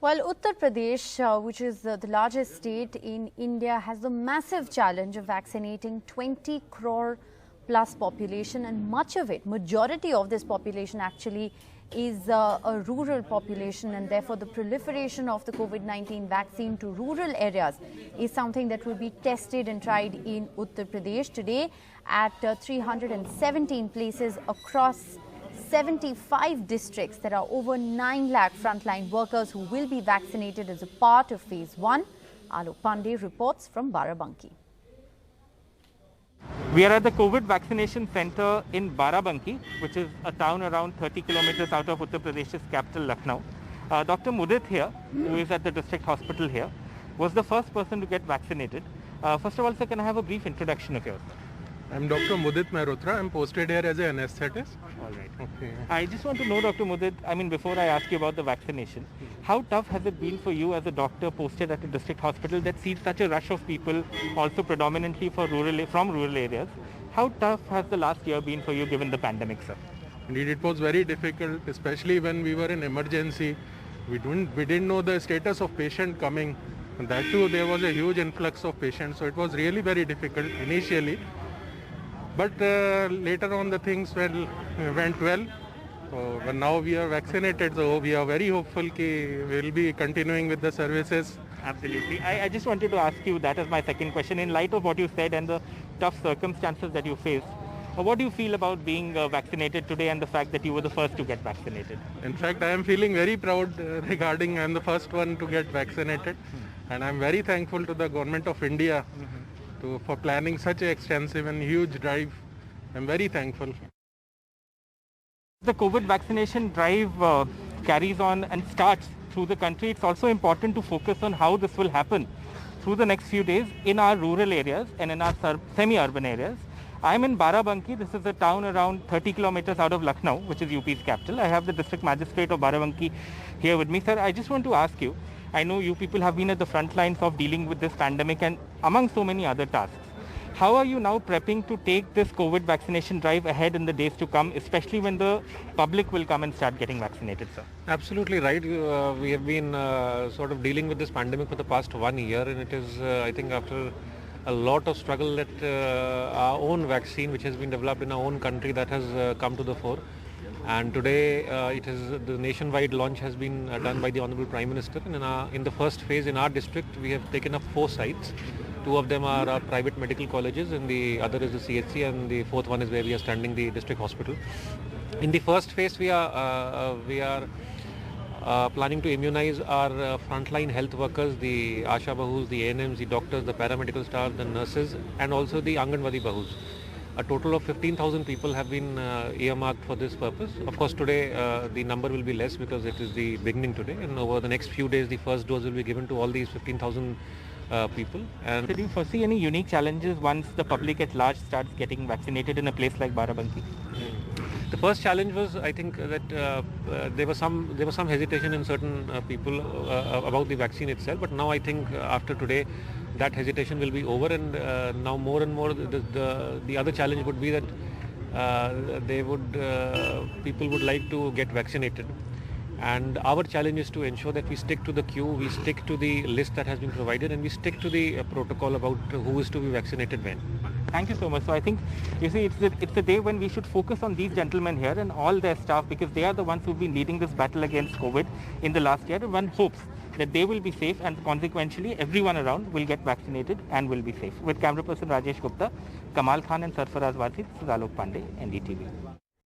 Well, Uttar Pradesh, which is the largest state in India, has the massive challenge of vaccinating 20 crore plus population, and much of it, majority of this population actually is a rural population, and therefore the proliferation of the COVID-19 vaccine to rural areas is something that will be tested and tried in Uttar Pradesh today at 317 places across 75 districts. There are over 9 lakh frontline workers who will be vaccinated as a part of phase 1. Alok Pandey reports from Barabanki. We are at the COVID vaccination center in Barabanki, which is a town around 30 kilometers out of Uttar Pradesh's capital, Lucknow. Dr. Mudit here, who is at the district hospital here, was the first person to get vaccinated. First of all, sir, can I have a brief introduction of yours? I'm Dr. Mudit Mehrotra. I'm posted here as an anesthetist. All right. Okay. I just want to know, Dr. Mudit, before I ask you about the vaccination, how tough has it been for you as a doctor posted at a district hospital that sees such a rush of people, also predominantly from rural areas? How tough has the last year been for you given the pandemic, sir? Indeed, it was very difficult, especially when we were in emergency. We didn't know the status of patient coming. And that too, there was a huge influx of patients. So it was really very difficult initially. But later on the things went well. So now we are vaccinated, so we are very hopeful that we'll be continuing with the services. Absolutely. I just wanted to ask you that as my second question. In light of what you said and the tough circumstances that you faced, what do you feel about being vaccinated today and the fact that you were the first to get vaccinated? In fact, I am feeling very proud regarding I'm the first one to get vaccinated. And I'm very thankful to the government of India for planning such an extensive and huge drive. I'm very thankful. The COVID vaccination drive carries on and starts through the country. It's also important to focus on how this will happen through the next few days in our rural areas and in our semi-urban areas. I'm in Barabanki. This is a town around 30 kilometers out of Lucknow, which is UP's capital. I have the district magistrate of Barabanki here with me. Sir, I just want to ask you, I know you people have been at the front lines of dealing with this pandemic and among so many other tasks. How are you now prepping to take this COVID vaccination drive ahead in the days to come, especially when the public will come and start getting vaccinated, sir? Absolutely right. We have been sort of dealing with this pandemic for the past 1 year, and it is, I think, after a lot of struggle that our own vaccine, which has been developed in our own country, that has come to the fore. And today, the nationwide launch has been done by the Honorable Prime Minister. And in the first phase in our district, we have taken up 4 sites. 2 of them are private medical colleges, and the other is the CHC, and the 4th one is where we are standing, the district hospital. In the first phase, we are planning to immunize our frontline health workers, the Asha Bahus, the ANMs, the doctors, the paramedical staff, the nurses, and also the Anganwadi Bahus. A total of 15,000 people have been earmarked for this purpose. Of course, today the number will be less because it is the beginning today, and over the next few days the first dose will be given to all these 15,000 people. And so do you foresee any unique challenges once the public at large starts getting vaccinated in a place like Barabanki? The first challenge was, I think, that there was some hesitation in certain people about the vaccine itself. But now I think after today, that hesitation will be over, and now more and more the other challenge would be that people would like to get vaccinated. And our challenge is to ensure that we stick to the queue, we stick to the list that has been provided, and we stick to the protocol about who is to be vaccinated when. Thank you so much. So I think, you see, it's the day when we should focus on these gentlemen here and all their staff, because they are the ones who've been leading this battle against COVID in the last year. And one hopes that they will be safe, and consequently everyone around will get vaccinated and will be safe. With camera person Rajesh Gupta, Kamal Khan and Sarfaraz Wasi, this is Alok Pandey, NDTV.